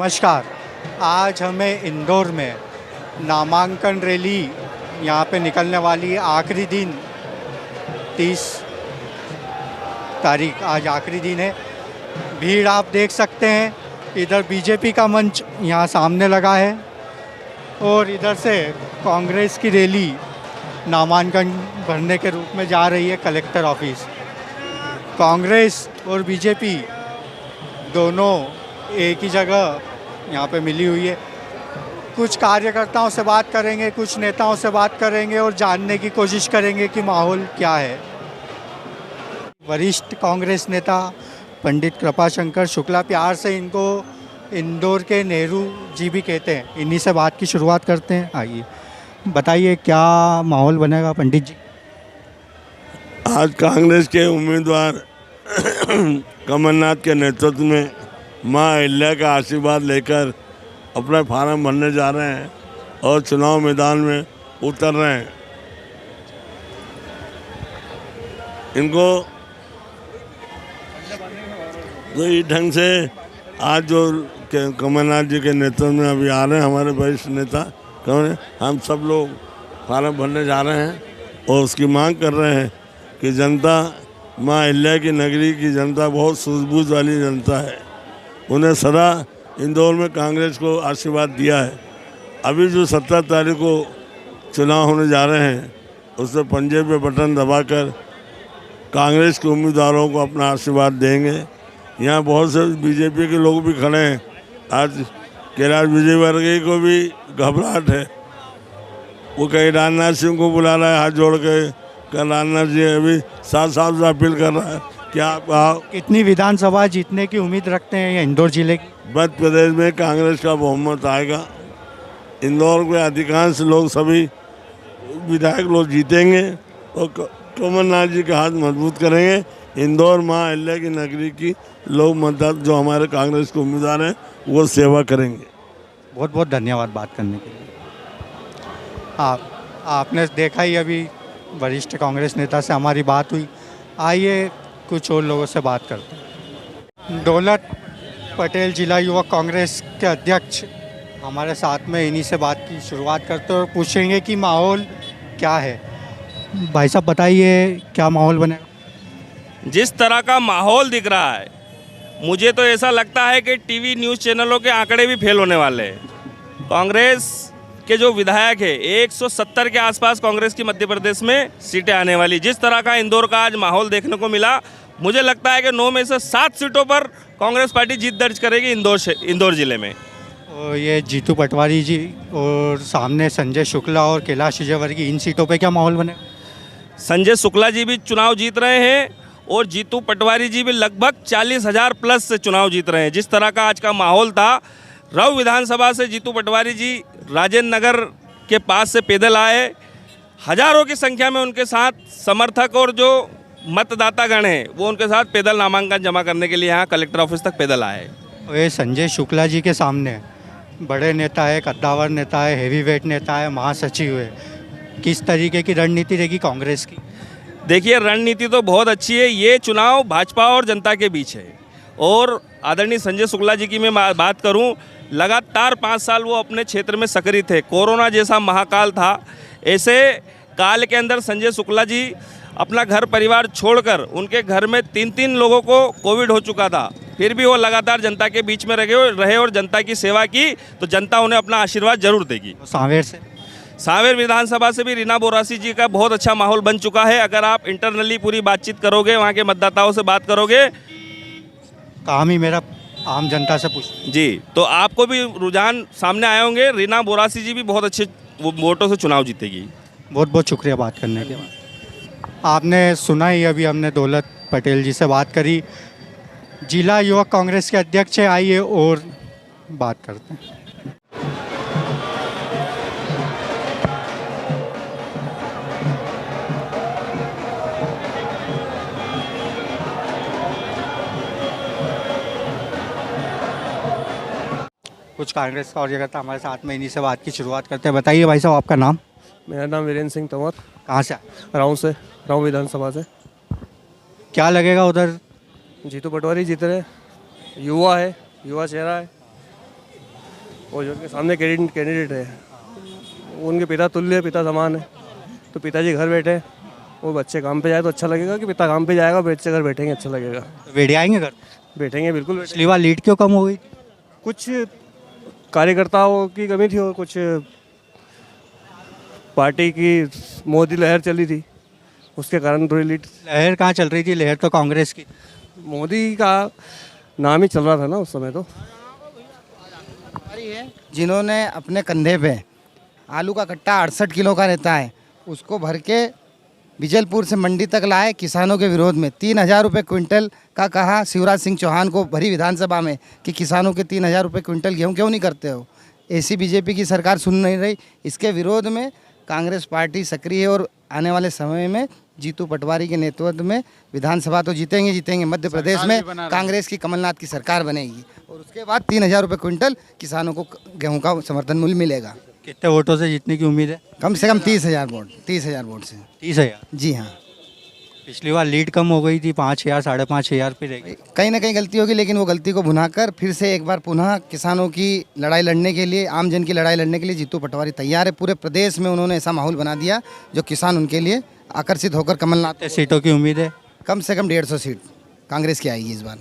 नमस्कार। आज हमें इंदौर में नामांकन रैली यहाँ पे निकलने वाली है। आखिरी दिन 30 तारीख आज आखिरी दिन है। भीड़ आप देख सकते हैं। इधर बीजेपी का मंच यहाँ सामने लगा है और इधर से कांग्रेस की रैली नामांकन भरने के रूप में जा रही है कलेक्टर ऑफिस। कांग्रेस और बीजेपी दोनों एक ही जगह यहाँ पे मिली हुई है। कुछ कार्यकर्ताओं से बात करेंगे, कुछ नेताओं से बात करेंगे और जानने की कोशिश करेंगे कि माहौल क्या है। वरिष्ठ कांग्रेस नेता पंडित कृपाशंकर शुक्ला, प्यार से इनको इंदौर के नेहरू जी भी कहते हैं, इन्हीं से बात की शुरुआत करते हैं। आइए बताइए क्या माहौल बनेगा पंडित जी। आज कांग्रेस के उम्मीदवार कमलनाथ के नेतृत्व में मां अहिल्या का आशीर्वाद लेकर अपना फार्म भरने जा रहे हैं और चुनाव मैदान में उतर रहे हैं। इनको सही ढंग से आज जो कमलनाथ जी के नेतृत्व में अभी आ रहे हैं हमारे वरिष्ठ नेता, कौन हम सब लोग फार्म भरने जा रहे हैं और उसकी मांग कर रहे हैं कि जनता मां अहिल्या की नगरी की जनता बहुत सूझबूझ वाली जनता है। उन्हें सदा इंदौर में कांग्रेस को आशीर्वाद दिया है। अभी जो 17 तारीख को चुनाव होने जा रहे हैं उसमें पंजे पे बटन दबाकर कांग्रेस के उम्मीदवारों को अपना आशीर्वाद देंगे। यहाँ बहुत से बीजेपी के लोग भी खड़े हैं। आज कैलाश विजयवर्गीय को भी घबराहट है। वो कहीं राजनाथ सिंह को बुला रहा है हाथ जोड़ के। कल राजनाथ जी अभी साफ साफ से अपील कर रहा है कि आप कितनी विधानसभा जीतने की उम्मीद रखते हैं ये इंदौर जिले की? मध्य प्रदेश में कांग्रेस का बहुमत आएगा। इंदौर के अधिकांश लोग, सभी विधायक लोग जीतेंगे और कमलनाथ जी का हाथ मजबूत करेंगे। इंदौर मां अहिल्या की नगरी की लोग मतदाता जो हमारे कांग्रेस के उम्मीदवार हैं वो सेवा करेंगे। बहुत बहुत धन्यवाद बात करने के लिए। आपने देखा ही अभी वरिष्ठ कांग्रेस नेता से हमारी बात हुई। आइए कुछ और लोगों से बात करते हैं। दौलत पटेल जिला युवक कांग्रेस के अध्यक्ष हमारे साथ में, इन्हीं से बात की शुरुआत करते हैं और पूछेंगे कि माहौल क्या है। भाई साहब बताइए क्या माहौल बनेगा? जिस तरह का माहौल दिख रहा है मुझे तो ऐसा लगता है कि टीवी न्यूज़ चैनलों के आंकड़े भी फेल होने वाले हैं। कांग्रेस के जो विधायक है 170 के आसपास कांग्रेस की मध्य प्रदेश में सीटें आने वाली। जिस तरह का इंदौर का आज माहौल देखने को मिला, मुझे लगता है कि 9 में से 7 सीटों पर कांग्रेस पार्टी जीत दर्ज करेगी इंदौर जिले में। और ये जीतू पटवारी जी और सामने संजय शुक्ला और कैलाश विजयवर्गीय, इन सीटों पे क्या माहौल बने? संजय शुक्ला जी भी चुनाव जीत रहे हैं और जीतू पटवारी जी भी लगभग 40,000 प्लस से चुनाव जीत रहे हैं। जिस तरह का आज का माहौल था, राव विधानसभा से जीतू पटवारी जी राजेंद्र नगर के पास से पैदल आए। हजारों की संख्या में उनके साथ समर्थक और जो मतदातागण हैं वो उनके साथ पैदल नामांकन जमा करने के लिए यहाँ कलेक्टर ऑफिस तक पैदल आए। ये संजय शुक्ला जी के सामने बड़े नेता है, कद्दावर नेता है, हेवीवेट नेता है, महासचिव है। किस तरीके की रणनीति रहेगी कांग्रेस की? देखिए, रणनीति तो बहुत अच्छी है। ये चुनाव भाजपा और जनता के बीच है और आदरणीय संजय शुक्ला जी की मैं बात करूं, लगातार 5 साल वो अपने क्षेत्र में सक्रिय थे। कोरोना जैसा महाकाल था, ऐसे काल के अंदर संजय शुक्ला जी अपना घर परिवार छोड़कर, उनके घर में 3-3 लोगों को कोविड हो चुका था, फिर भी वो लगातार जनता के बीच में रहे और जनता की सेवा की, तो जनता उन्हें अपना आशीर्वाद जरूर देगी। सांवेर विधानसभा से भी रीना बोरासी जी का बहुत अच्छा माहौल बन चुका है। अगर आप इंटरनली पूरी बातचीत करोगे, वहाँ के मतदाताओं से बात करोगे, काम ही मेरा आम जनता से पूछ जी, तो आपको भी रुझान सामने आए होंगे। रीना बोरासी जी भी बहुत अच्छे वोटों से चुनाव जीतेगी। बहुत बहुत शुक्रिया बात करने के लिए। आपने सुना ही, अभी हमने दौलत पटेल जी से बात करी, जिला युवक कांग्रेस के अध्यक्ष है। आइए और बात करते हैं। कुछ कांग्रेस कार्यकर्ता हमारे साथ में, इन्हीं से बात की शुरुआत करते हैं। बताइए भाई साहब आपका नाम? मेरा नाम वीरेंद्र सिंह तंवर। कहाँ से? राव विधानसभा से। क्या लगेगा उधर? जीतू पटवारी जीत रहे, युवा है, युवा चेहरा है। वो जो उनके सामने कैंडिडेट है, उनके पिता तुल्य, पिता समान है। तो पिताजी घर बैठे, वो बच्चे काम पे जाए तो अच्छा लगेगा कि पिता काम पे जाएगा, बच्चे घर बैठेंगे अच्छा लगेगा। वेड़े आएंगे घर? बैठेंगे, बिल्कुल बैठेंगे। पिछली बार लीड क्यों कम हो गई? कुछ कार्यकर्ताओं की कमी थी और कुछ पार्टी की मोदी लहर चली थी, उसके कारण थोड़ी लीड। लहर कहाँ चल रही थी? लहर तो कांग्रेस की। मोदी का नाम ही चल रहा था ना उस समय। तो जिन्होंने अपने कंधे पे आलू का कट्टा 68 किलो का रहता है, उसको भर के बिजलपुर से मंडी तक लाए किसानों के विरोध में। 3,000 रुपये क्विंटल का कहा शिवराज सिंह चौहान को भरी विधानसभा में कि किसानों के 3,000 रुपये क्विंटल गेहूँ क्यों नहीं करते हो। ऐसी बीजेपी की सरकार सुन नहीं रही। इसके विरोध में कांग्रेस पार्टी सक्रिय है और आने वाले समय में जीतू पटवारी के नेतृत्व में विधानसभा तो जीतेंगे। मध्य प्रदेश में कांग्रेस की कमलनाथ की सरकार बनेगी और उसके बाद 3,000 रुपये क्विंटल किसानों को गेहूं का समर्थन मूल्य मिलेगा। कितने वोटों से जीतने की उम्मीद है? कम से कम 30,000 वोट। 30,000 वोट से। 30,000? जी हाँ। पिछली बार लीड कम हो गई थी, 5,000 5,500 पे रहेगी। कहीं ना कहीं गलती होगी, लेकिन वो गलती को भुनाकर फिर से एक बार पुनः किसानों की लड़ाई लड़ने के लिए, आम जन की लड़ाई लड़ने के लिए जीतू पटवारी तैयार है। पूरे प्रदेश में उन्होंने ऐसा माहौल बना दिया जो किसान उनके लिए आकर्षित होकर कमलनाथ। सीटों की उम्मीद है? कम से कम 150 सीट कांग्रेस की आएगी इस बार।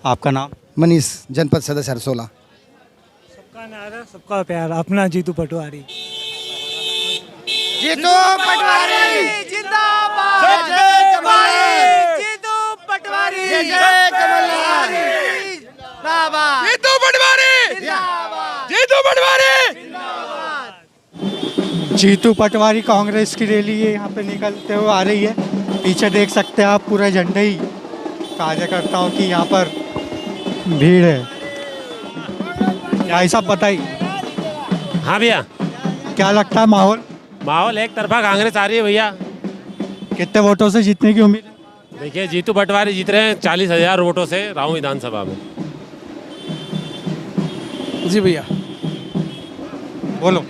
आपका नाम? मनीष, जनपद सदस्य हरसोला। सबका नारा सबका प्यार, अपना जीतू पटवारी। जीतू पटवारी जिंदाबाद, जीतू पटवारी जिंदाबाद, जीतू पटवारी जिंदाबाद, जीतू पटवारी। जीतू पटवारी कांग्रेस की रैली है यहाँ पे निकलते हुए आ रही है। पीछे देख सकते हैं आप, पूरा झंडे ही कार्यकर्ताओं की यहाँ पर भीड़ है। भाई साहब बताइए। हाँ भैया, क्या लगता है माहौल? माहौल एक तरफा कांग्रेस आ रही है भैया। कितने वोटों से जीतने की उम्मीद है? देखिए, जीतू पटवारी जीत रहे हैं 40,000 वोटों से राहू विधानसभा में। जी भैया, बोलो।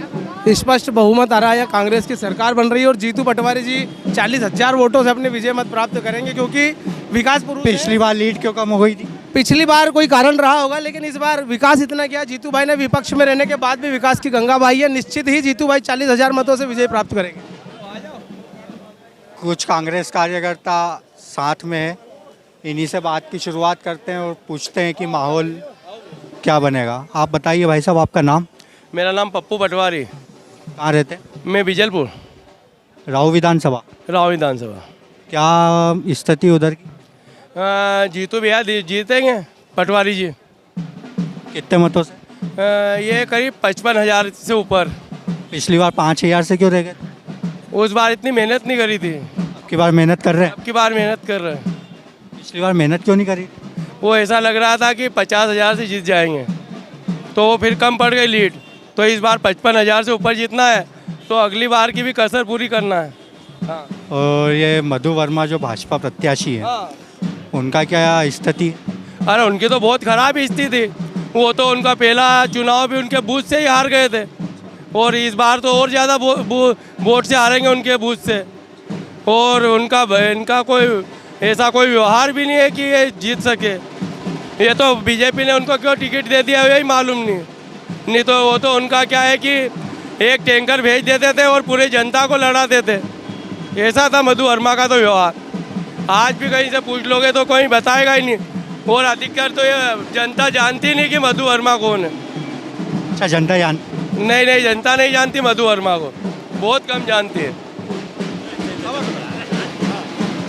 स्पष्ट बहुमत आ रहा है, कांग्रेस की सरकार बन रही है और जीतू पटवारी जी 40,000 वोटों से अपने विजय मत प्राप्त करेंगे, क्योंकि विकास पुरुष है। पिछली बार लीड क्यों कम हो गई थी? पिछली बार कोई कारण रहा होगा, लेकिन इस बार विकास इतना किया। जीतू भाई ने विपक्ष में रहने के बाद भी विकास की गंगा बहाई है। निश्चित ही जीतू भाई 40,000 मतों से विजय प्राप्त करेंगे। कुछ कांग्रेस कार्यकर्ता साथ में है, इन्हीं से बात की शुरुआत करते हैं और पूछते हैं कि माहौल क्या बनेगा। आप बताइए भाई साहब, आपका नाम? मेरा नाम पप्पू पटवारी। कहाँ रहते हैं? मैं बिजलपुर, राहू विधानसभा। राहू विधानसभा। क्या स्थिति उधर की? जीतू भैया जीतेंगे पटवारी जी। कितने मतों से? ये करीब 55,000 से ऊपर। पिछली बार 5,000 से क्यों रह गए? उस बार इतनी मेहनत नहीं करी थी। अब की बार मेहनत कर रहे हैं? अब की बार मेहनत कर रहे हैं। पिछली बार मेहनत क्यों नहीं करी? वो ऐसा लग रहा था कि 50,000 से जीत जाएंगे, तो फिर कम पड़ गई लीड। तो इस बार 55,000 से ऊपर जीतना है, तो अगली बार की भी कसर पूरी करना है। हाँ। और ये मधु वर्मा जो भाजपा प्रत्याशी है, हाँ। उनका क्या स्थिति? अरे उनकी तो बहुत खराब स्थिति थी। वो तो उनका पहला चुनाव भी उनके बूथ से ही हार गए थे, और इस बार तो और ज़्यादा वोट से हारेंगे उनके बूथ से। और इनका कोई ऐसा कोई व्यवहार भी नहीं है कि ये जीत सके। ये तो बीजेपी ने उनको क्यों टिकट दे दिया यही मालूम नहीं तो वो तो उनका क्या है कि एक टैंकर भेज देते थे और पूरे जनता को लड़ाते थे। ऐसा था मधु वर्मा का तो व्यवहार। आज भी कहीं से पूछ लोगे तो कोई बताएगा ही नहीं, और अधिकतर तो ये जनता जानती नहीं कि मधु वर्मा कौन है। अच्छा, जनता जान? नहीं, जनता नहीं जानती मधु वर्मा को, बहुत कम जानती है।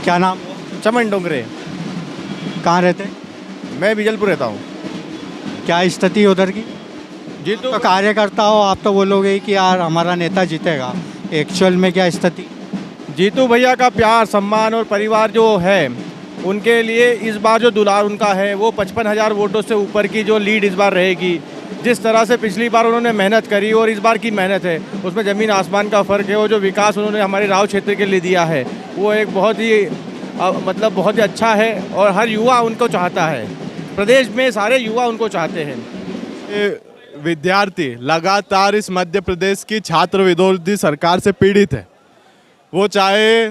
क्या नाम? चमन डोंगरे। कहाँ रहते हैं? मैं बिजलपुर रहता हूँ। क्या स्थिति उधर की? जीतू तो कार्यकर्ता हो आप, तो बोलोगे कि यार हमारा नेता जीतेगा। एक्चुअल में क्या स्थिति? जीतू भैया का प्यार, सम्मान और परिवार जो है उनके लिए इस बार जो दुलार उनका है वो 55,000 वोटों से ऊपर की जो लीड इस बार रहेगी। जिस तरह से पिछली बार उन्होंने मेहनत करी और इस बार की मेहनत है उसमें ज़मीन आसमान का फ़र्क है। वो जो विकास उन्होंने हमारे राव क्षेत्र के लिए दिया है वो एक बहुत ही मतलब बहुत ही अच्छा है, और हर युवा उनको चाहता है। प्रदेश में सारे युवा उनको चाहते हैं। विद्यार्थी लगातार इस मध्य प्रदेश की छात्र विरोधी सरकार से पीड़ित है। वो चाहे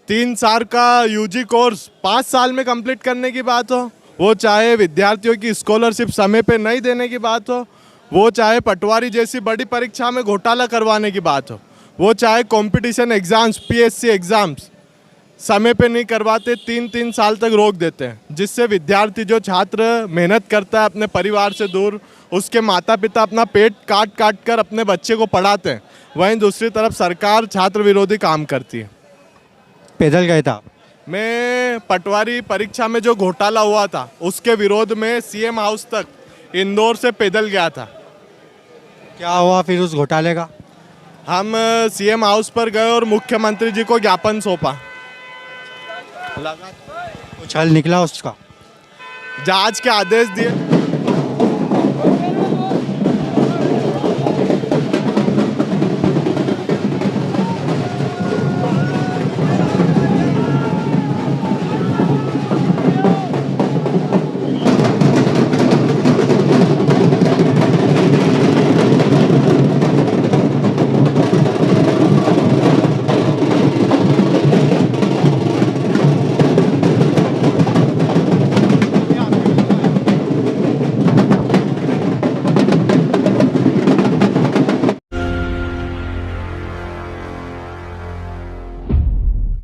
3 साल का यूजी कोर्स 5 साल में कंप्लीट करने की बात हो, वो चाहे विद्यार्थियों की स्कॉलरशिप समय पे नहीं देने की बात हो, वो चाहे पटवारी जैसी बड़ी परीक्षा में घोटाला करवाने की बात हो, वो चाहे कंपटीशन एग्ज़ाम्स पीएससी एग्ज़ाम्स समय पे नहीं करवाते, 3-3 साल तक रोक देते हैं, जिससे विद्यार्थी जो छात्र मेहनत करता है अपने परिवार से दूर, उसके माता पिता अपना पेट काट काट कर अपने बच्चे को पढ़ाते हैं, वहीं दूसरी तरफ सरकार छात्र विरोधी काम करती है। पैदल गए था? मैं पटवारी परीक्षा में जो घोटाला हुआ था उसके विरोध में सीएम हाउस तक इंदौर से पैदल गया था। क्या हुआ फिर उस घोटाले का? हम सीएम हाउस पर गए और मुख्यमंत्री जी को ज्ञापन सौंपा। कुछ हल निकला उसका? जांच के आदेश दिए।